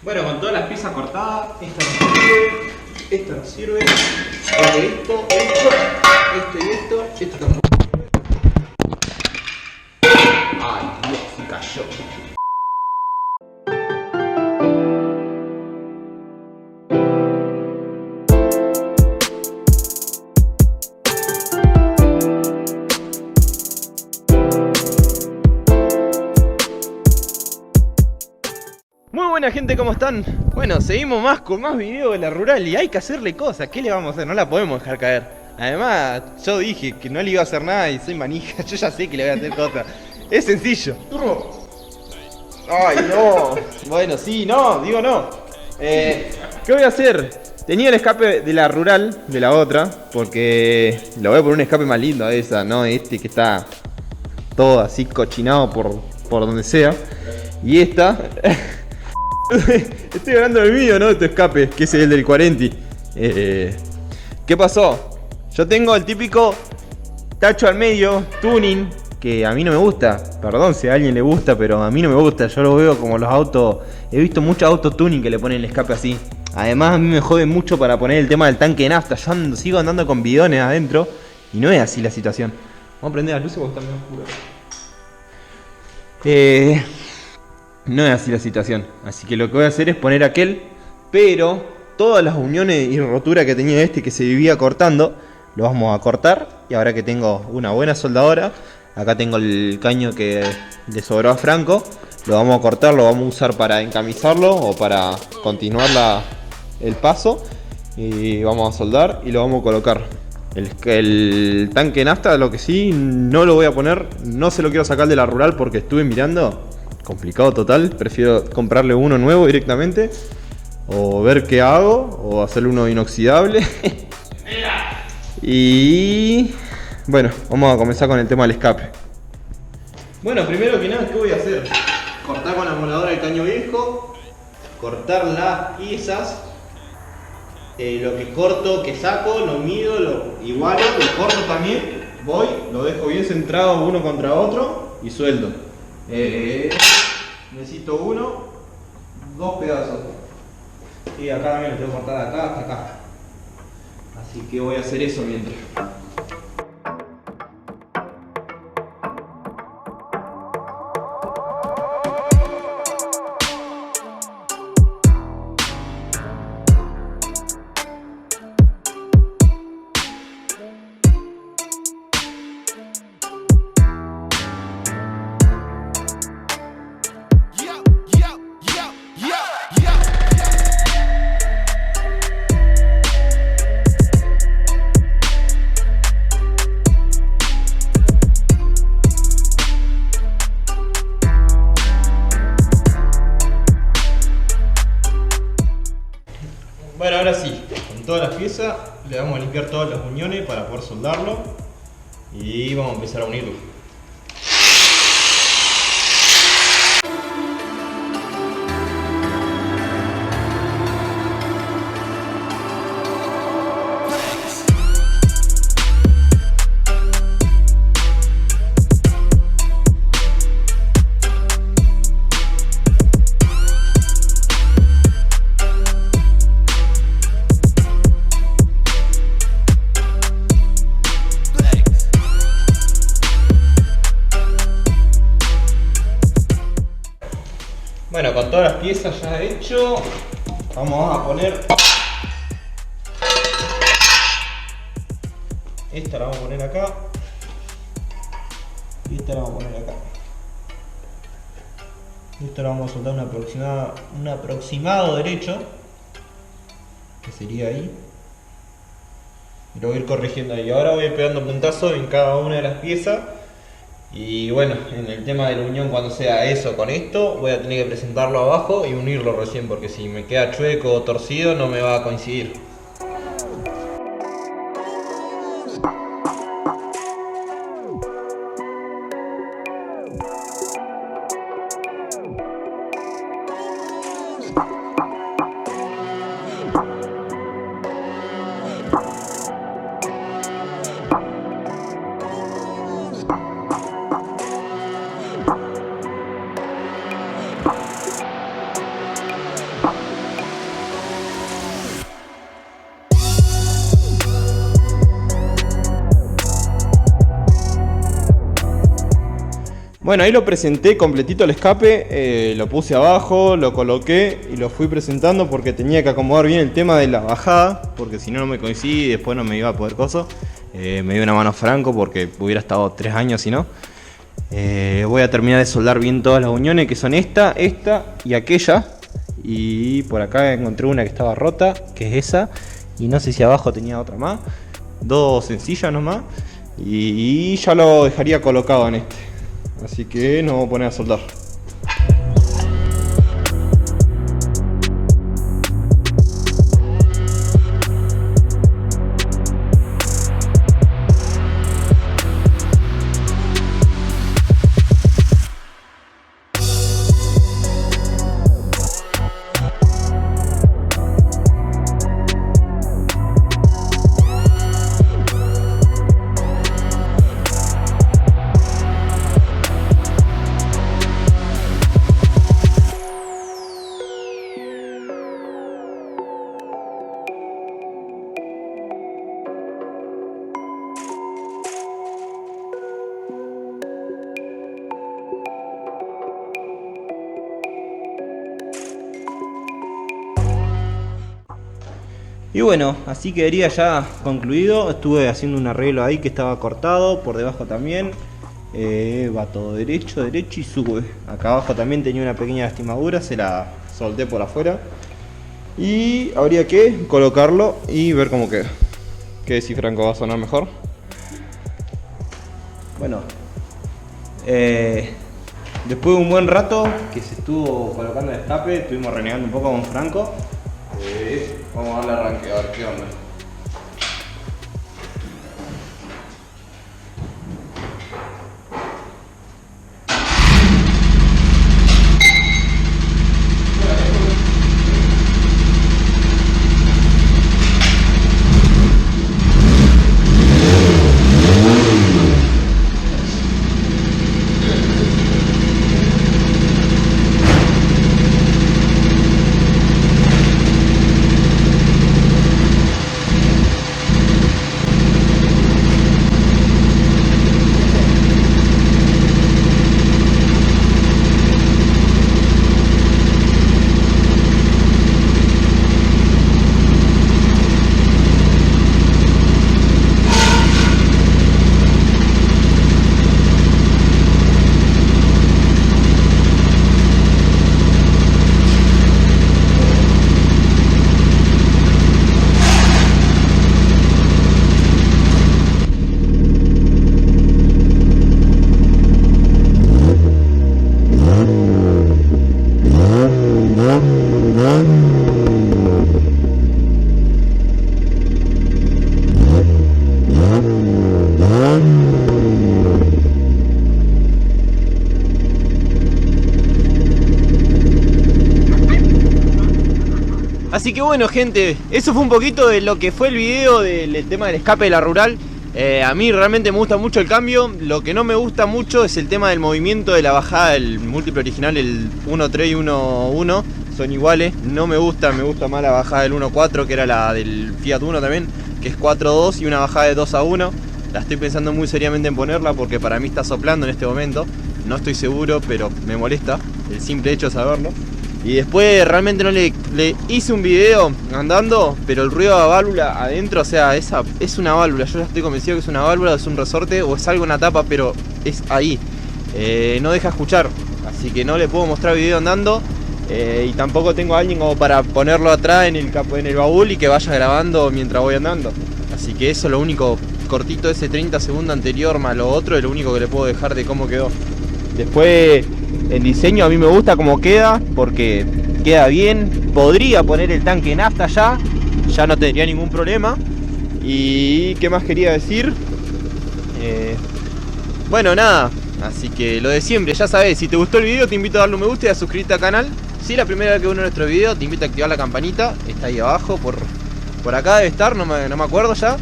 Bueno, con todas las piezas cortadas, esta no sirve, esto y esto tampoco. Ay, Dios, se cayó. Muy buena gente, ¿cómo están? Bueno, seguimos con más videos de la rural y hay que hacerle cosas. ¿Qué le vamos a hacer? No la podemos dejar caer. Además, yo dije que no le iba a hacer nada y soy manija. Yo ya sé que le voy a hacer cosas. Es sencillo. Ay, no. Bueno, sí, no, digo no. ¿Qué voy a hacer? Tenía el escape de la rural, de la otra, porque lo voy a poner un escape más lindo a esa, ¿no? Este que está todo así cochinado por donde sea. Y esta... Estoy hablando del mío, ¿no? De tu escape, que es el del 40. ¿Qué pasó? Yo tengo el típico tacho al medio, tuning, que a mí no me gusta. Perdón si a alguien le gusta, pero a mí no me gusta. Yo lo veo como los autos. He visto muchos autos tuning que le ponen el escape así. Además, a mí me jode mucho para poner el tema del tanque de nafta. Yo sigo andando con bidones adentro y no es así la situación. Vamos a prender las luces porque está muy oscuro. No es así la situación, así que lo que voy a hacer es poner aquel, pero todas las uniones y roturas que tenía este que se vivía cortando, lo vamos a cortar. Y ahora que tengo una buena soldadora, acá tengo el caño que le sobró a Franco, lo vamos a cortar, lo vamos a usar para encamisarlo o para continuar el paso. Y vamos a soldar y lo vamos a colocar. El tanque de nafta, lo que sí, no lo voy a poner, no se lo quiero sacar de la rural porque estuve mirando. Complicado total, prefiero comprarle uno nuevo directamente o ver qué hago o hacerle uno inoxidable. Y bueno, vamos a comenzar con el tema del escape. Bueno, primero que nada, ¿qué voy a hacer? Cortar con la moladora el caño viejo, cortar las piezas, lo que corto, que saco, lo mido, lo igualo, lo corto también, voy, lo dejo bien centrado uno contra otro y sueldo. Necesito dos pedazos. Y acá también lo tengo que cortar de acá hasta acá. Así que voy a hacer eso mientras. Bueno, ahora sí, con todas las piezas le vamos a limpiar todas las uniones para poder soldarlo y vamos a empezar a unirlo. Bueno, con todas las piezas ya hecho, vamos a poner esta, la vamos a poner acá y esta la vamos a poner acá. Esto lo vamos a soldar un aproximado derecho, que sería ahí, y lo voy a ir corrigiendo ahí. Ahora voy a ir pegando puntazos en cada una de las piezas. Y bueno, en el tema de la unión, cuando sea eso con esto, voy a tener que presentarlo abajo y unirlo recién, porque si me queda chueco o torcido no me va a coincidir. Bueno, ahí lo presenté completito el escape, lo puse abajo, lo coloqué y lo fui presentando porque tenía que acomodar bien el tema de la bajada, porque si no, no me coincidí y después no me iba a poder coso. Me dio una mano Franco porque hubiera estado 3 años si no. Voy a terminar de soldar bien todas las uniones, que son esta y aquella. Y por acá encontré una que estaba rota, que es esa. Y no sé si abajo tenía otra más. 2 sencillas nomás. Y ya lo dejaría colocado en este. Así que nos vamos a poner a soldar. Y bueno, así quedaría ya concluido. Estuve haciendo un arreglo ahí que estaba cortado, por debajo también. Va todo derecho y sube. Acá abajo también tenía una pequeña lastimadura, se la solté por afuera. Y habría que colocarlo y ver cómo queda. ¿Qué decís, Franco? ¿Va a sonar mejor? Bueno, después de un buen rato que se estuvo colocando el escape, estuvimos renegando un poco con Franco. Vamos a darle arranque, a ver qué onda. Así que bueno, gente, eso fue un poquito de lo que fue el video del tema del escape de la rural. A mí realmente me gusta mucho el cambio. Lo que no me gusta mucho es el tema del movimiento de la bajada del múltiple original, el 1.3 y 1.1 son iguales. No me gusta más la bajada del 1.4, que era la del Fiat Uno también, que es 4.2 y una bajada de 2.1. La estoy pensando muy seriamente en ponerla porque para mí está soplando en este momento. No estoy seguro, pero me molesta el simple hecho de saberlo. Y después realmente no le hice un video andando, pero el ruido de la válvula adentro, o sea, esa es una válvula. Yo ya estoy convencido que es una válvula, es un resorte o es algo en la tapa, pero es ahí. No deja escuchar, así que no le puedo mostrar video andando. Y tampoco tengo a alguien como para ponerlo atrás en el baúl y que vaya grabando mientras voy andando. Así que eso es lo único cortito, ese 30 segundos anterior más lo otro, es lo único que le puedo dejar de cómo quedó. Después el diseño a mí me gusta como queda, porque queda bien. Podría poner el tanque en nafta ya no tendría ningún problema. Y qué más quería decir, bueno, nada, así que lo de siempre, ya sabes, si te gustó el video te invito a darle un me gusta y a suscribirte al canal. Si es la primera vez que uno de nuestros videos, te invito a activar la campanita, está ahí abajo, por acá debe estar, no me acuerdo ya.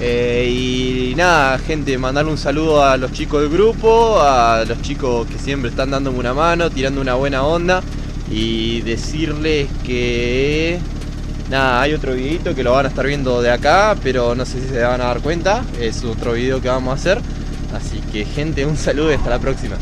Y nada, gente, mandarle un saludo a los chicos del grupo, a los chicos que siempre están dándome una mano, tirando una buena onda. Y decirles que nada, hay otro videito que lo van a estar viendo de acá, pero no sé si se van a dar cuenta, es otro video que vamos a hacer. Así que gente, un saludo y hasta la próxima.